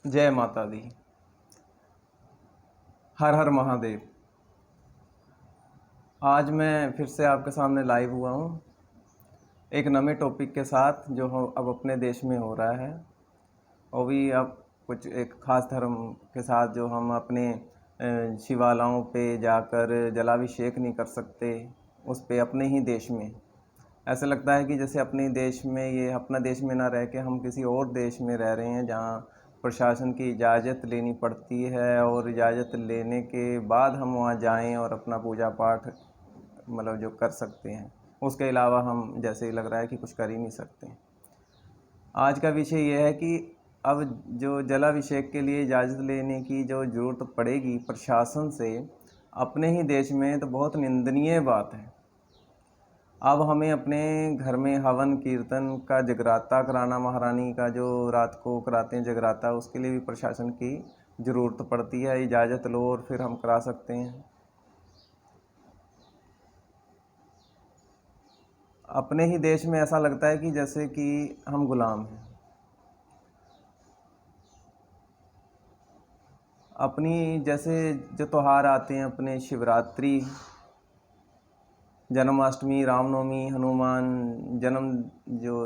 जय माता दी। हर हर महादेव। आज मैं फिर से आपके सामने लाइव हुआ हूँ एक नए टॉपिक के साथ जो अब अपने देश में हो रहा है, और भी अब कुछ एक ख़ास धर्म के साथ जो हम अपने शिवालयों पे जाकर जलाभिषेक नहीं कर सकते, उस पे अपने ही देश में ऐसा लगता है कि जैसे अपने देश में, ये अपना देश में ना रह के हम किसी और देश में रह रहे हैं, जहाँ प्रशासन की इजाज़त लेनी पड़ती है और इजाज़त लेने के बाद हम वहाँ जाएं और अपना पूजा पाठ मतलब जो कर सकते हैं, उसके अलावा हम जैसे ही लग रहा है कि कुछ कर ही नहीं सकते। आज का विषय यह है कि अब जो जलाभिषेक के लिए इजाज़त लेने की जो ज़रूरत पड़ेगी प्रशासन से अपने ही देश में, तो बहुत निंदनीय बात है। अब हमें अपने घर में हवन कीर्तन का जगराता कराना, महारानी का जो रात को कराते हैं जगराता, उसके लिए भी प्रशासन की ज़रूरत पड़ती है। इजाज़त लो और फिर हम करा सकते हैं। अपने ही देश में ऐसा लगता है कि जैसे कि हम गुलाम हैं। अपनी जैसे जो त्यौहार आते हैं अपने, शिवरात्रि, जन्माष्टमी, रामनवमी, हनुमान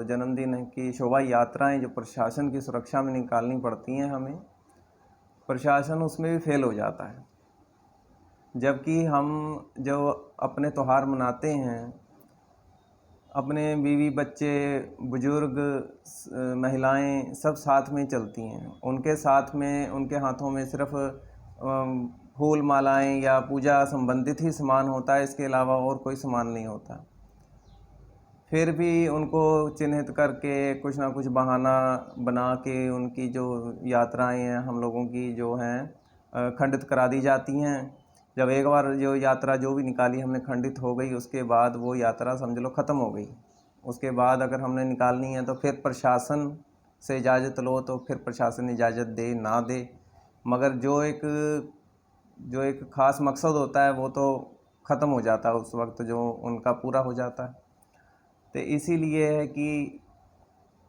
जन्मदिन की शोभा यात्राएं जो प्रशासन की सुरक्षा में निकालनी पड़ती हैं हमें, प्रशासन उसमें भी फेल हो जाता है। जबकि हम जो अपने त्यौहार मनाते हैं, अपने बीवी बच्चे बुजुर्ग महिलाएं सब साथ में चलती हैं, उनके साथ में उनके हाथों में सिर्फ फूल मालाएं या पूजा संबंधित ही सामान होता है, इसके अलावा और कोई सामान नहीं होता। फिर भी उनको चिन्हित करके कुछ ना कुछ बहाना बना के उनकी जो यात्राएं हैं हम लोगों की जो हैं खंडित करा दी जाती हैं। जब एक बार जो यात्रा जो भी निकाली हमने खंडित हो गई, उसके बाद वो यात्रा समझ लो ख़त्म हो गई। उसके बाद अगर हमने निकालनी है तो फिर प्रशासन से इजाज़त लो, तो फिर प्रशासन इजाज़त दे ना दे, मगर जो एक ख़ास मकसद होता है वो तो ख़त्म हो जाता है उस वक्त, जो उनका पूरा हो जाता है। तो इसीलिए है कि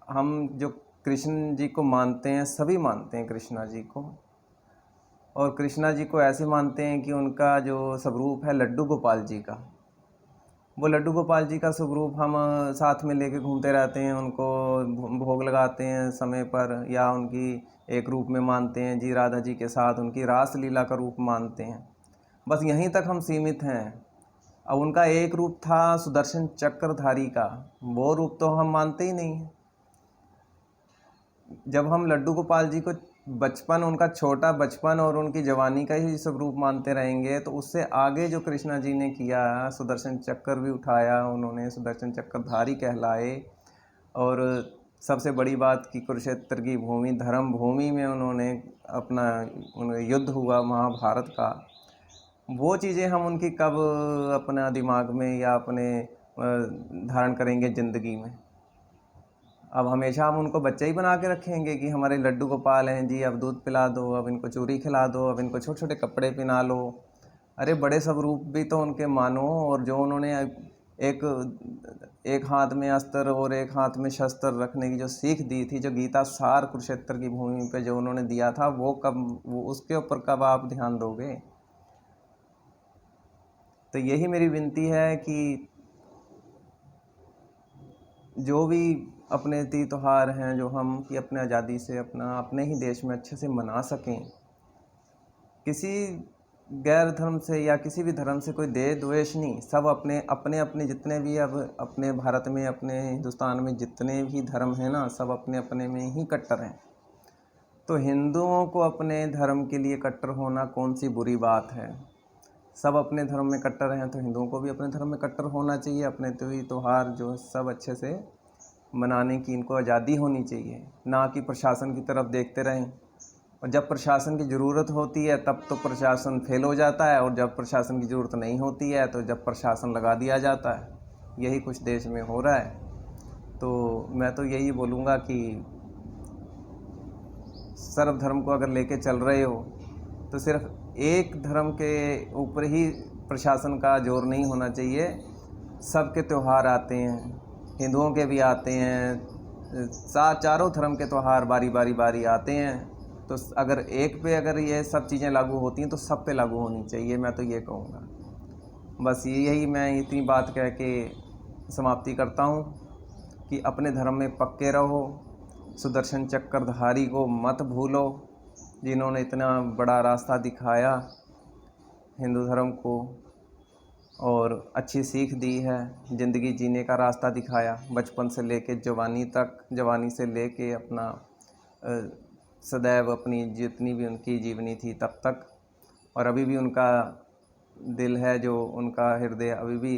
हम जो कृष्ण जी को मानते हैं, सभी मानते हैं कृष्णा जी को, और कृष्णा जी को ऐसे मानते हैं कि उनका जो स्वरूप है लड्डू गोपाल जी का, वो लड्डू गोपाल जी का स्वरूप हम साथ में लेके घूमते रहते हैं, उनको भोग लगाते हैं समय पर, या उनकी एक रूप में मानते हैं जी, राधा जी के साथ उनकी रास लीला का रूप मानते हैं। बस यहीं तक हम सीमित हैं। अब उनका एक रूप था सुदर्शन चक्रधारी का, वो रूप तो हम मानते ही नहीं हैं। जब हम लड्डू गोपाल जी को बचपन, उनका छोटा बचपन और उनकी जवानी का ही सब रूप मानते रहेंगे, तो उससे आगे जो कृष्णा जी ने किया, सुदर्शन चक्र भी उठाया उन्होंने, सुदर्शन चक्रधारी कहलाए। और सबसे बड़ी बात कि कुरुक्षेत्र की भूमि, धर्म भूमि में उन्होंने अपना युद्ध हुआ महाभारत का, वो चीज़ें हम उनकी कब अपना दिमाग में या अपने धारण करेंगे ज़िंदगी में। अब हमेशा हम उनको बच्चे ही बना के रखेंगे कि हमारे लड्डू गोपाल हैं जी, अब दूध पिला दो, अब इनको चूरी खिला दो, अब इनको छोटे छोटे कपड़े पहना लो। अरे बड़े स्वरूप भी तो उनके मानो, और जो उन्होंने एक एक हाथ में अस्त्र और एक हाथ में शस्त्र रखने की जो सीख दी थी, जो गीता सार कुरुक्षेत्र की भूमि पे जो उन्होंने दिया था, वो उसके ऊपर कब आप ध्यान दोगे। तो यही मेरी विनती है कि जो भी अपने त्यौहार हैं जो हम कि अपने आज़ादी से अपने ही देश में अच्छे से मना सकें, किसी गैर धर्म से या किसी भी धर्म से कोई द्वेष नहीं, सब अपने अपने अपने जितने भी अब अपने भारत में, अपने हिंदुस्तान में जितने भी धर्म हैं ना, सब अपने अपने में ही कट्टर हैं। तो हिंदुओं को अपने धर्म के लिए कट्टर होना कौन सी बुरी बात है। सब अपने धर्म में कट्टर हैं, तो हिंदुओं को भी अपने धर्म में कट्टर होना चाहिए। अपने त्यौहार जो सब अच्छे से मनाने की इनको आज़ादी होनी चाहिए, ना कि प्रशासन की तरफ देखते रहें। और जब प्रशासन की ज़रूरत होती है तब तो प्रशासन फेल हो जाता है, और जब प्रशासन की ज़रूरत नहीं होती है तो जब प्रशासन लगा दिया जाता है। यही कुछ देश में हो रहा है। तो मैं तो यही बोलूँगा कि सर्वधर्म को अगर लेके चल रहे हो तो सिर्फ एक धर्म के ऊपर ही प्रशासन का जोर नहीं होना चाहिए। सबके त्यौहार आते हैं, हिंदुओं के भी आते हैं, चारों धर्म के त्यौहार बारी बारी आते हैं, तो अगर एक पे अगर ये सब चीज़ें लागू होती हैं तो सब पे लागू होनी चाहिए, मैं तो ये कहूँगा। बस यही मैं इतनी बात कह के समाप्ति करता हूँ कि अपने धर्म में पक्के रहो, सुदर्शन चक्रधारी को मत भूलो, जिन्होंने इतना बड़ा रास्ता दिखाया हिंदू धर्म को और अच्छी सीख दी है, ज़िंदगी जीने का रास्ता दिखाया बचपन से लेके जवानी तक, जवानी से लेके अपना सदैव अपनी जितनी भी उनकी जीवनी थी तब तक, और अभी भी उनका दिल है जो उनका हृदय अभी भी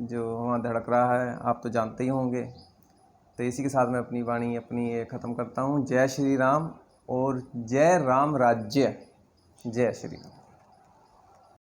जो वहाँ धड़क रहा है, आप तो जानते ही होंगे। तो इसी के साथ मैं अपनी वाणी अपनी ये ख़त्म करता हूँ। जय श्री राम और जय राम राज्य। जय श्री राम।